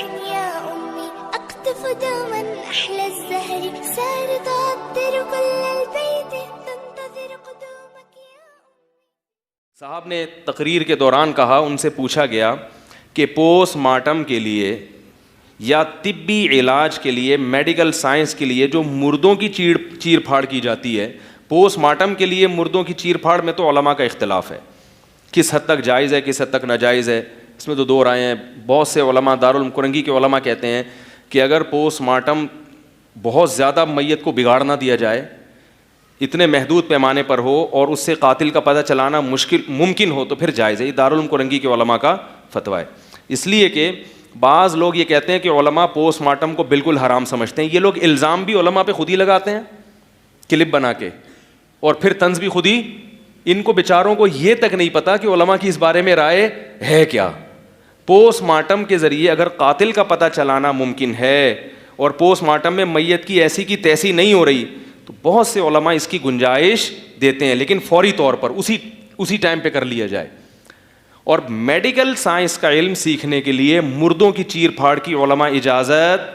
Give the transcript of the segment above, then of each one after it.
يا أمي أقطف دوما أحلى الزهر سار تعطر كل البيت تنتظر قدومك يا أمي. صاحب نے تقریر کے دوران کہا، ان سے پوچھا گیا کہ پوسٹ مارٹم کے لیے یا طبی علاج کے لیے، میڈیکل سائنس کے لیے جو مردوں کی چیر پھاڑ کی جاتی ہے، پوسٹ مارٹم کے لیے مردوں کی چیر پھاڑ میں تو علماء کا اختلاف ہے، کس حد تک جائز ہے، کس حد تک ناجائز ہے، اس میں تو دو رائے ہیں. بہت سے علماء، دارالعلوم کرنگی کے علماء کہتے ہیں کہ اگر پوسٹ مارٹم بہت زیادہ میت کو بگاڑ نہ دیا جائے، اتنے محدود پیمانے پر ہو اور اس سے قاتل کا پتہ چلانا ممکن ہو تو پھر جائز ہے. یہ دارالعلوم کرنگی کے علماء کا فتویٰ ہے. اس لیے کہ بعض لوگ یہ کہتے ہیں کہ علماء پوسٹ مارٹم کو بالکل حرام سمجھتے ہیں. یہ لوگ الزام بھی علماء پہ خود ہی لگاتے ہیں کلپ بنا کے، اور پھر طنز بھی خود ہی. ان کو بیچاروں کو یہ تک نہیں پتا کہ علماء کی اس بارے میں رائے ہے کیا. پوسٹ مارٹم کے ذریعے اگر قاتل کا پتہ چلانا ممکن ہے اور پوسٹ مارٹم میں میت کی ایسی کی تیسی نہیں ہو رہی تو بہت سے علماء اس کی گنجائش دیتے ہیں، لیکن فوری طور پر اسی ٹائم پہ کر لیا جائے. اور میڈیکل سائنس کا علم سیکھنے کے لیے مردوں کی چیر پھاڑ کی علماء اجازت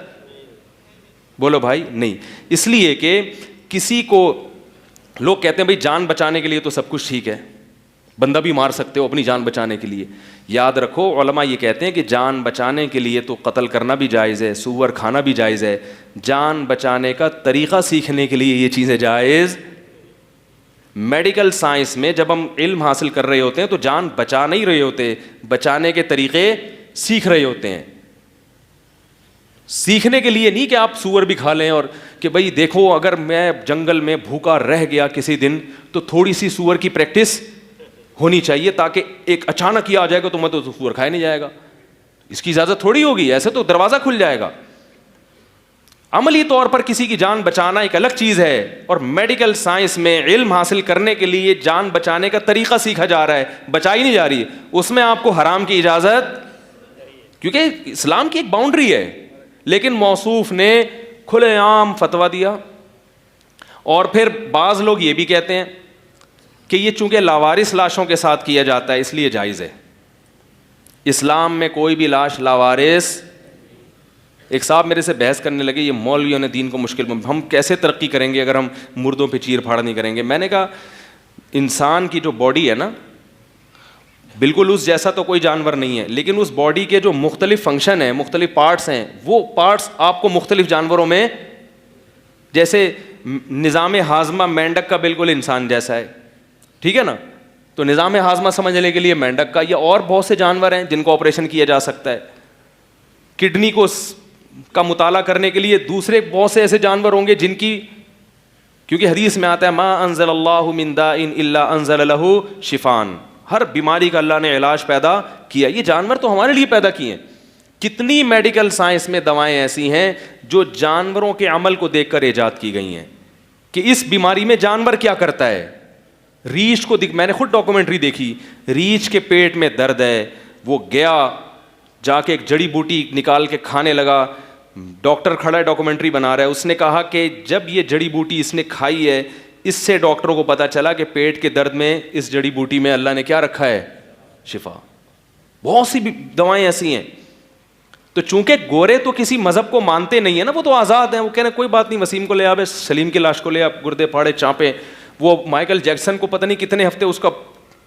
بولو بھائی نہیں. اس لیے کہ کسی کو لوگ کہتے ہیں بھائی جان بچانے کے لیے تو سب کچھ ٹھیک ہے، بندہ بھی مار سکتے ہو اپنی جان بچانے کے لیے. یاد رکھو علماء یہ کہتے ہیں کہ جان بچانے کے لیے تو قتل کرنا بھی جائز ہے، سور کھانا بھی جائز ہے. جان بچانے کا طریقہ سیکھنے کے لیے یہ چیزیں جائز. میڈیکل سائنس میں جب ہم علم حاصل کر رہے ہوتے ہیں تو جان بچا نہیں رہے ہوتے، بچانے کے طریقے سیکھ رہے ہوتے ہیں. سیکھنے کے لیے نہیں کہ آپ سور بھی کھا لیں اور کہ بھئی دیکھو اگر میں جنگل میں بھوکا رہ گیا کسی دن تو تھوڑی سی سور کی پریکٹس ہونی چاہیے تاکہ ایک اچانک ہی آ جائے گا تو میں تو سور کھایا نہیں جائے گا. اس کی اجازت تھوڑی ہوگی، ایسے تو دروازہ کھل جائے گا. عملی طور پر کسی کی جان بچانا ایک الگ چیز ہے، اور میڈیکل سائنس میں علم حاصل کرنے کے لیے جان بچانے کا طریقہ سیکھا جا رہا ہے، بچائی نہیں جا رہی. اس میں آپ کو حرام کی اجازت، کیونکہ اسلام کی ایک باؤنڈری ہے، لیکن موصوف نے کھلے عام فتویٰ دیا. اور پھر بعض لوگ یہ بھی کہتے ہیں کہ یہ چونکہ لاوارث لاشوں کے ساتھ کیا جاتا ہے اس لیے جائز ہے. اسلام میں کوئی بھی لاش لاوارث. ایک صاحب میرے سے بحث کرنے لگے یہ مولویوں نے دین کو مشکل میں، ہم کیسے ترقی کریں گے اگر ہم مردوں پہ چیر پھاڑ نہیں کریں گے. میں نے کہا انسان کی جو باڈی ہے نا بالکل اس جیسا تو کوئی جانور نہیں ہے، لیکن اس باڈی کے جو مختلف فنکشن ہیں، مختلف پارٹس ہیں، وہ پارٹس آپ کو مختلف جانوروں میں، جیسے نظام ہاضمہ مینڈک کا بالکل انسان جیسا ہے، ٹھیک ہے نا، تو نظام ہاضمہ سمجھنے کے لیے مینڈک کا، یا اور بہت سے جانور ہیں جن کو آپریشن کیا جا سکتا ہے. کڈنی کا مطالعہ کرنے کے لیے دوسرے بہت سے ایسے جانور ہوں گے جن کی، کیونکہ حدیث میں آتا ہے ما انزل اللہ من داء الا انزل له شفاء، ہر بیماری کا اللہ نے علاج پیدا کیا. یہ جانور تو ہمارے لیے پیدا کیے ہیں. کتنی میڈیکل سائنس میں دوائیں ایسی ہیں جو جانوروں کے عمل کو دیکھ کر ایجاد کی گئی ہیں کہ اس بیماری میں جانور کیا کرتا ہے. ریچھ کو میں نے خود ڈاکومنٹری دیکھی، ریچھ کے پیٹ میں درد ہے، وہ گیا جا کے ایک جڑی بوٹی نکال کے کھانے لگا. ڈاکٹر کھڑا ہے ڈاکومنٹری بنا رہا ہے، اس نے کہا کہ جب یہ جڑی بوٹی اس نے کھائی ہے اس سے ڈاکٹروں کو پتا چلا کہ پیٹ کے درد میں اس جڑی بوٹی میں اللہ نے کیا رکھا ہے، شفا. بہت سی دوائیں ایسی ہیں. تو چونکہ گورے تو کسی مذہب کو مانتے نہیں ہیں نا، وہ تو آزاد ہیں، وہ کہہ رہے کوئی بات نہیں، وسیم کو لے آوے، سلیم کی لاش کو لے آپ، گردے پھاڑے چانپے. وہ مائیکل جیکسن کو پتہ نہیں کتنے ہفتے اس کا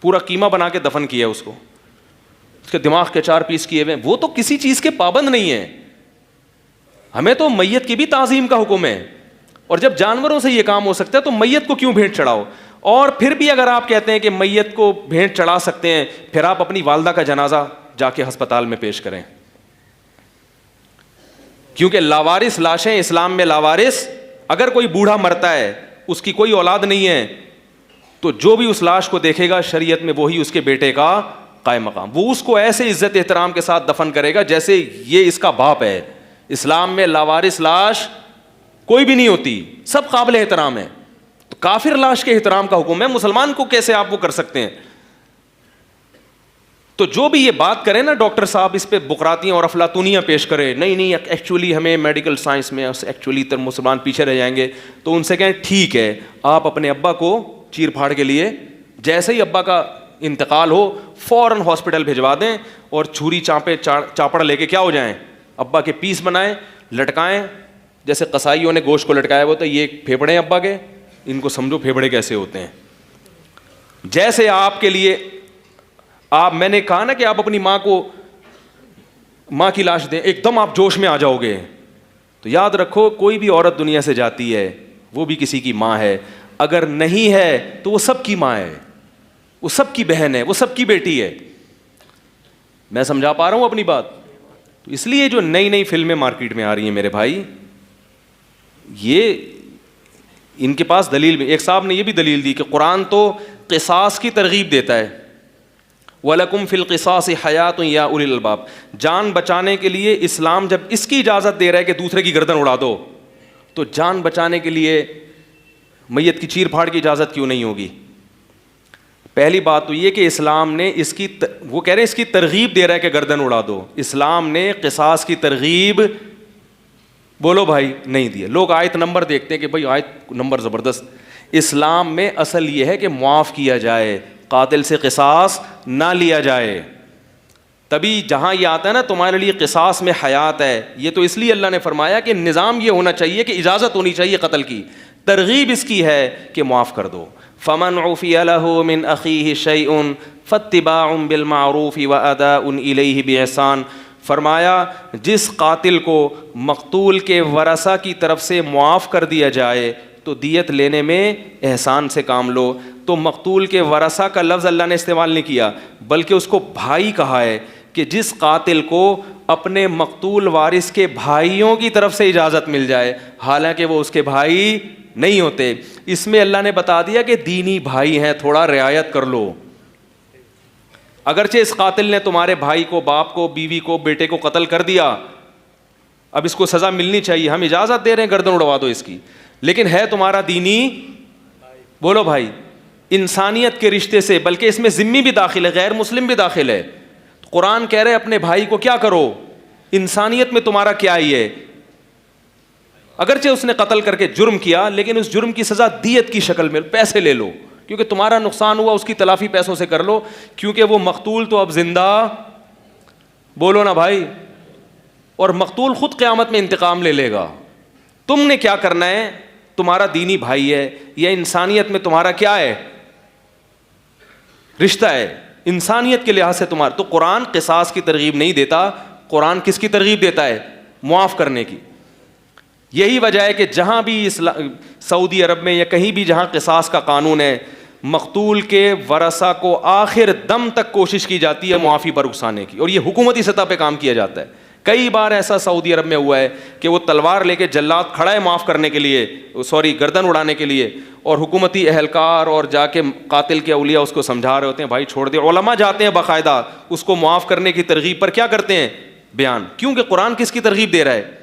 پورا قیمہ بنا کے دفن کیا اس کو، اس کے دماغ کے 4 پیس کیے ہوئے. وہ تو کسی چیز کے پابند نہیں ہیں. ہمیں تو میت کی بھی تعظیم کا حکم ہے، اور جب جانوروں سے یہ کام ہو سکتا ہے تو میت کو کیوں بھیٹ چڑھاؤ. اور پھر بھی اگر آپ کہتے ہیں کہ میت کو بھیٹ چڑھا سکتے ہیں، پھر آپ اپنی والدہ کا جنازہ جا کے ہسپتال میں پیش کریں، کیونکہ لاوارث لاشیں اسلام میں لاوارث. اگر کوئی بوڑھا مرتا ہے، اس کی کوئی اولاد نہیں ہے، تو جو بھی اس لاش کو دیکھے گا شریعت میں وہی اس کے بیٹے کا قائم مقام. وہ اس کو ایسے عزت احترام کے ساتھ دفن کرے گا جیسے یہ اس کا باپ ہے. اسلام میں لاوارث لاش کوئی بھی نہیں ہوتی، سب قابل احترام ہے. تو کافر لاش کے احترام کا حکم ہے، مسلمان کو کیسے آپ وہ کر سکتے ہیں. تو جو بھی یہ بات کرے نا ڈاکٹر صاحب، اس پہ بقراتیاں اور افلاطونیاں پیش کرے، نہیں ایکچولی ہمیں میڈیکل سائنس میں ایکچولی مسلمان پیچھے رہ جائیں گے، تو ان سے کہیں ٹھیک ہے آپ اپنے ابا کو چیر پھاڑ کے لیے جیسے ہی ابا کا انتقال ہو فوراً ہاسپٹل بھجوا دیں اور چھری چاپڑ لے کے کیا ہو جائیں، ابا کے پیس بنائیں, لٹکائیں, جیسے قصائیوں نے گوشت کو لٹکایا ہوا ہوتا ہے, یہ پھیپڑے ہیں ابا کے, ان کو سمجھو پھیپڑے کیسے ہوتے ہیں. جیسے آپ کے لیے میں نے کہا نا کہ آپ اپنی ماں کی لاش دیں, ایک دم آپ جوش میں آ جاؤ گے. تو یاد رکھو, کوئی بھی عورت دنیا سے جاتی ہے وہ بھی کسی کی ماں ہے, اگر نہیں ہے تو وہ سب کی ماں ہے, وہ سب کی بہن ہے, وہ سب کی بیٹی ہے. میں سمجھا پا رہا ہوں اپنی بات؟ تو اس لیے جو نئی نئی فلمیں مارکیٹ میں آ رہی ہیں میرے بھائی, یہ ان کے پاس دلیل بھی. ایک صاحب نے یہ بھی دلیل دی کہ قرآن تو قصاص کی ترغیب دیتا ہے, وَلَكُمْ فِي الْقِصَاصِ حَيَاةٌ يَا أُولِي الْأَلْبَابِ, جان بچانے کے لیے اسلام جب اس کی اجازت دے رہا ہے کہ دوسرے کی گردن اڑا دو, تو جان بچانے کے لیے میت کی چیر پھاڑ کی اجازت کیوں نہیں ہوگی؟ پہلی بات تو یہ کہ اسلام نے وہ کہہ رہے ہیں اس کی ترغیب دے رہا ہے کہ گردن اڑا دو. اسلام نے قصاص کی ترغیب بولو بھائی نہیں دی. لوگ آیت نمبر دیکھتے ہیں کہ بھائی آیت نمبر زبردست. اسلام میں اصل یہ ہے کہ معاف کیا جائے, قاتل سے قصاص نہ لیا جائے. تبھی جہاں یہ آتا ہے نا تمہارے لیے قصاص میں حیات ہے, یہ تو اس لیے اللہ نے فرمایا کہ نظام یہ ہونا چاہیے کہ اجازت ہونی چاہیے قتل کی, ترغیب اس کی ہے کہ معاف کر دو. فمن عفی لہ من اخیہ شیء فاتباع بالمعروف واداء الیہ باحسان. فرمایا جس قاتل کو مقتول کے ورثہ کی طرف سے معاف کر دیا جائے تو دیت لینے میں احسان سے کام لو. تو مقتول کے ورثہ کا لفظ اللہ نے استعمال نہیں کیا, بلکہ اس کو بھائی کہا ہے کہ جس قاتل کو اپنے مقتول وارث کے بھائیوں کی طرف سے اجازت مل جائے, حالانکہ وہ اس کے بھائی نہیں ہوتے. اس میں اللہ نے بتا دیا کہ دینی بھائی ہیں, تھوڑا رعایت کر لو. اگرچہ اس قاتل نے تمہارے بھائی کو, باپ کو, بیوی کو, بیٹے کو قتل کر دیا, اب اس کو سزا ملنی چاہیے, ہم اجازت دے رہے ہیں گردن اڑوا دو اس کی, لیکن ہے تمہارا دینی بولو بھائی, انسانیت کے رشتے سے, بلکہ اس میں ذمی بھی داخل ہے, غیر مسلم بھی داخل ہے. قرآن کہہ رہے اپنے بھائی کو کیا کرو, انسانیت میں تمہارا کیا ہی ہے. اگرچہ اس نے قتل کر کے جرم کیا, لیکن اس جرم کی سزا دیت کی شکل میں, پیسے لے لو, کیونکہ تمہارا نقصان ہوا, اس کی تلافی پیسوں سے کر لو, کیونکہ وہ مقتول تو اب زندہ بولو نا بھائی, اور مقتول خود قیامت میں انتقام لے لے گا. تم نے کیا کرنا ہے, تمہارا دینی بھائی ہے, یا انسانیت میں تمہارا کیا ہے رشتہ ہے, انسانیت کے لحاظ سے تمہارا. تو قرآن قصاص کی ترغیب نہیں دیتا, قرآن کس کی ترغیب دیتا ہے, معاف کرنے کی. یہی وجہ ہے کہ جہاں بھی سعودی عرب میں یا کہیں بھی جہاں قصاص کا قانون ہے, مقتول کے ورثہ کو آخر دم تک کوشش کی جاتی ہے معافی پر اکسانے کی, اور یہ حکومتی سطح پہ کام کیا جاتا ہے. کئی بار ایسا سعودی عرب میں ہوا ہے کہ وہ تلوار لے کے جلاد کھڑا ہے معاف کرنے کے لیے, گردن اڑانے کے لیے, اور حکومتی اہلکار اور جا کے قاتل کے اولیاء اس کو سمجھا رہے ہوتے ہیں بھائی چھوڑ دے. علماء جاتے ہیں باقاعدہ اس کو معاف کرنے کی ترغیب پر کیا کرتے ہیں, بیان. کیونکہ قرآن کس کی ترغیب دے رہا ہے,